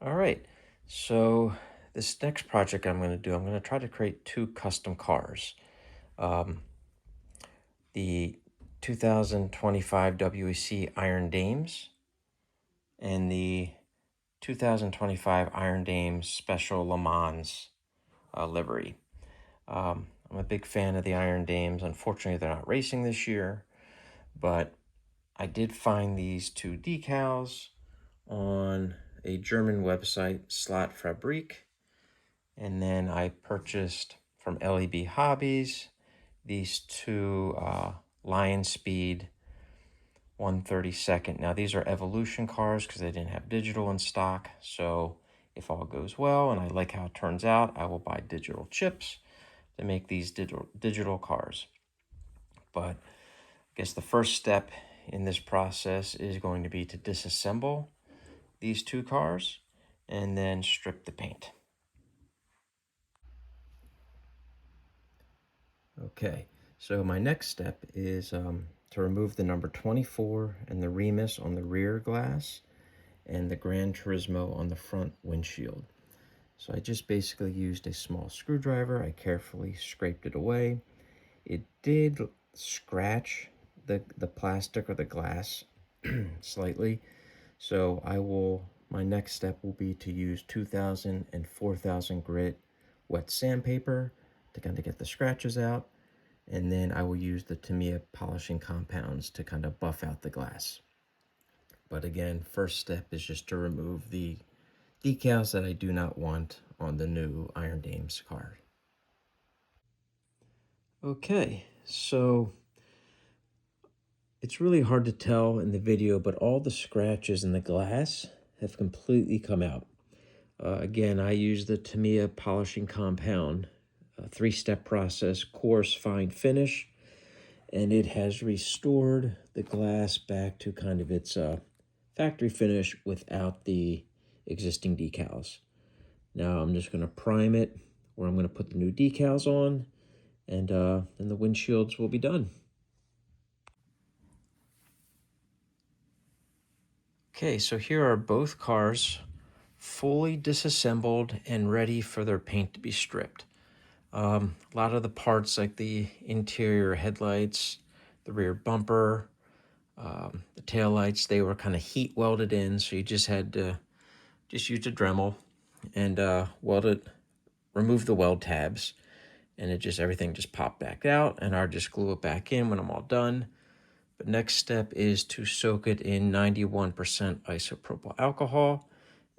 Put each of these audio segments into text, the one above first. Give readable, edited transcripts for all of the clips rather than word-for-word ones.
All right, so this next project I'm going to do, I'm going to try to create two custom cars. Um, the 2025 WEC Iron Dames and the 2025 Iron Dames Special LeMans livery. I'm a big fan of the Iron Dames. Unfortunately, they're not racing this year, but I did find these two decals on a German website, Slotfrabrik. And then I purchased from LEB Hobbies these two Lion Speed 132nd. Now these are evolution cars because they didn't have digital in stock. So if all goes well and I like how it turns out, I will buy digital chips to make these digital cars. But I guess the first step in this process is going to be to disassemble these two cars and then strip the paint. Okay, so my next step is to remove the number 24 and the Remus on the rear glass and the Gran Turismo on the front windshield. So I just basically used a small screwdriver. I carefully scraped it away. It did scratch the plastic or the glass slightly. So my next step will be to use 2000 and 4000 grit wet sandpaper to kind of get the scratches out. And then I will use the Tamiya polishing compounds to kind of buff out the glass. But again, first step is just to remove the decals that I do not want on the new Iron Dames car. Okay, so it's really hard to tell in the video, but all the scratches in the glass have completely come out. Again, I use the Tamiya polishing compound, a three-step process, coarse, fine, finish, and it has restored the glass back to kind of its factory finish without the existing decals. Now I'm just going to prime it, where I'm going to put the new decals on, and then the windshields will be done. Okay, so here are both cars fully disassembled and ready for their paint to be stripped. A lot of the parts like the interior headlights, the rear bumper, the tail lights, they were kind of heat welded in, so you just had to use a Dremel and remove the weld tabs, and everything just popped back out, and I'll just glue it back in when I'm all done. But next step is to soak it in 91% isopropyl alcohol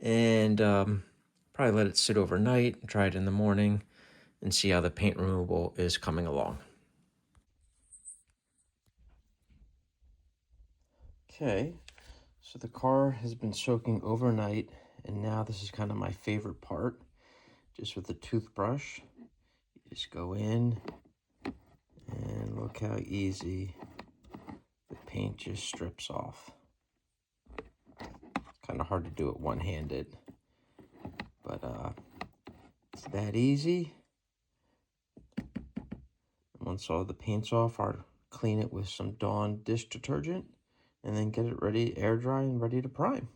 and probably let it sit overnight and try it in the morning and see how the paint removal is coming along. Okay, so the car has been soaking overnight, and now this is kind of my favorite part. Just with a toothbrush, you just go in, and look how easy the paint just strips off. It's kind of hard to do it one-handed, but it's that easy. Once all the paint's off, I'll clean it with some Dawn dish detergent and then get it ready, air dry and ready to prime.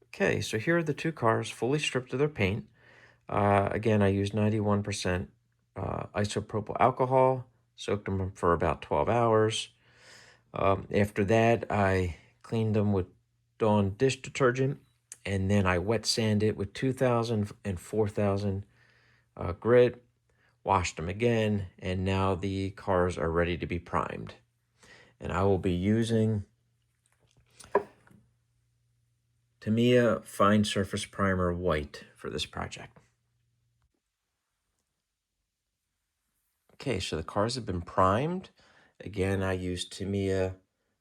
Okay, so here are the two cars fully stripped of their paint. Again, I used 91% isopropyl alcohol, soaked them for about 12 hours. After that, I cleaned them with Dawn dish detergent, and then I wet sand it with 2000 and 4000 grit, washed them again, and now the cars are ready to be primed. And I will be using Tamiya Fine Surface Primer White for this project. Okay, so the cars have been primed. Again, I used Tamiya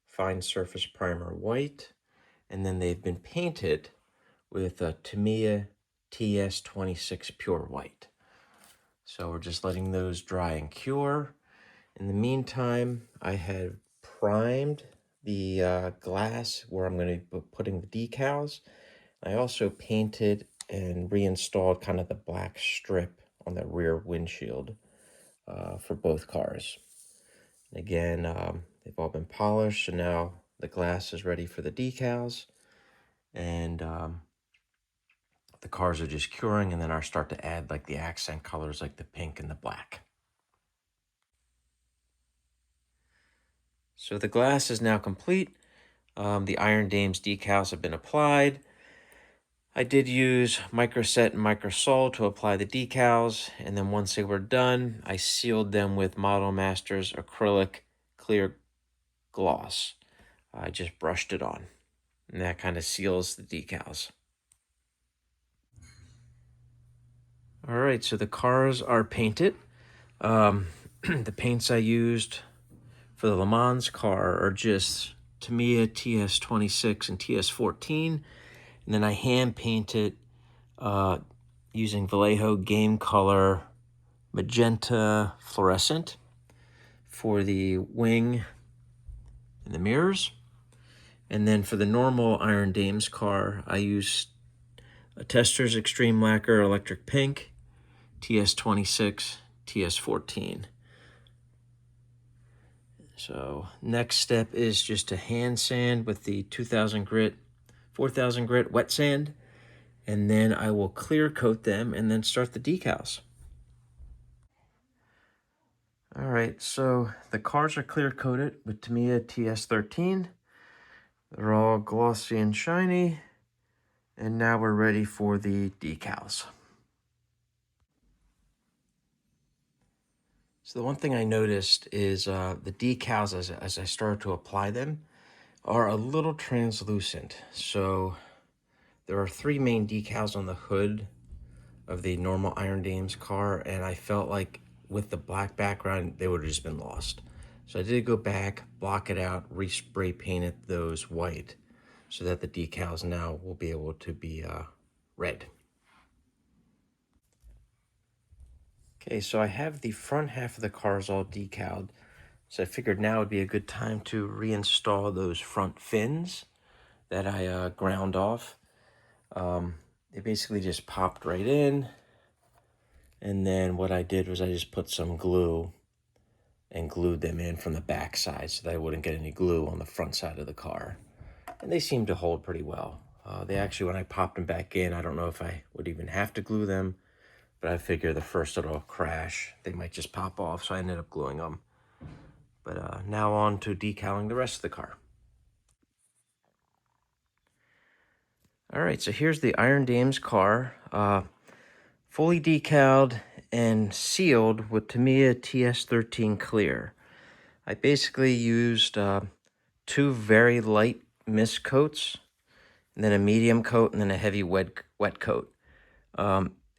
Fine Surface Primer White, and then they've been painted with a Tamiya TS26 Pure White. So we're just letting those dry and cure. In the meantime, I had primed the glass where I'm going to be putting the decals. I also painted and reinstalled kind of the black strip on the rear windshield for both cars. And again, they've all been polished, and now the glass is ready for the decals, and the cars are just curing, and then I'll start to add like the accent colors like the pink and the black. So the glass is now complete. The Iron Dames decals have been applied. I did use Microset and Microsol to apply the decals, and then once they were done, I sealed them with Model Masters acrylic clear gloss. I just brushed it on, and that kind of seals the decals. All right, so the cars are painted. The paints I used for the LeMans car are just Tamiya TS26 and TS14, and then I hand painted using Vallejo Game Color Magenta Fluorescent for the wing and the mirrors. And then for the normal Iron Dames car, I used a Testors Extreme Lacquer Electric Pink, TS26, TS14. So next step is just to hand sand with the 2000 grit, 4000 grit wet sand, and then I will clear coat them and then start the decals. All right, so the cars are clear coated with Tamiya TS13. They're all glossy and shiny, and now we're ready for the decals. So the one thing I noticed is the decals, as I started to apply them, are a little translucent. So there are 3 main decals on the hood of the normal Iron Dames car, and I felt like with the black background, they would have just been lost. So I did go back, block it out, re-spray painted those white so that the decals now will be able to be red. Okay, so I have the front half of the cars all decaled. So I figured now would be a good time to reinstall those front fins that I ground off. They basically just popped right in. And then what I did was I just put some glue and glued them in from the back side so that I wouldn't get any glue on the front side of the car. And they seemed to hold pretty well. They actually, when I popped them back in, I don't know if I would even have to glue them, but I figure the first little crash, they might just pop off, so I ended up gluing them. But now on to decaling the rest of the car. All right, so here's the Iron Dames car, fully decaled and sealed with Tamiya TS13 clear. I basically used 2 very light mist coats, and then a medium coat, and then a heavy wet coat.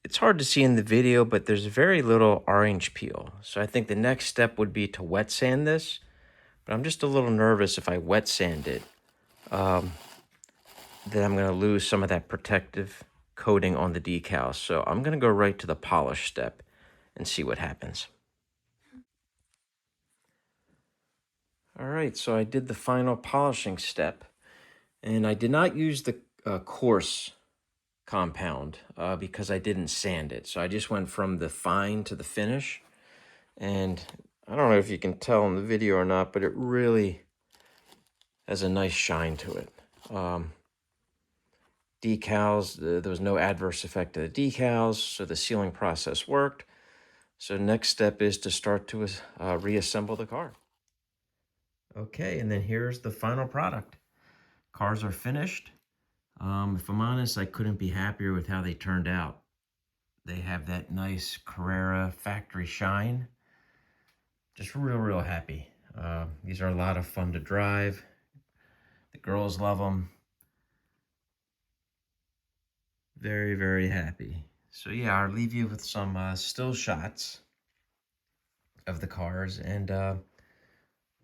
It's hard to see in the video, but there's very little orange peel. So I think the next step would be to wet sand this, but I'm just a little nervous if I wet sand it, then I'm gonna lose some of that protective coating on the decals. So I'm gonna go right to the polish step and see what happens. All right, so I did the final polishing step, and I did not use the coarse compound because I didn't sand it. So I just went from the fine to the finish, and I don't know if you can tell in the video or not, but it really has a nice shine to it. Decals, there was no adverse effect to the decals, so the sealing process worked. So next step is to start to reassemble the car. Okay, and then here's the final product. Cars are finished. If I'm honest, I couldn't be happier with how they turned out. They have that nice Carrera factory shine. Just real happy. These are a lot of fun to drive. The girls love them. Very happy. So yeah, I'll leave you with some still shots of the cars, and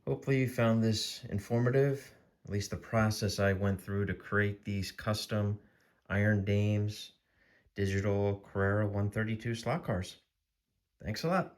hopefully you found this informative, at least the process I went through to create these custom Iron Dames digital Carrera 132 slot cars. Thanks a lot.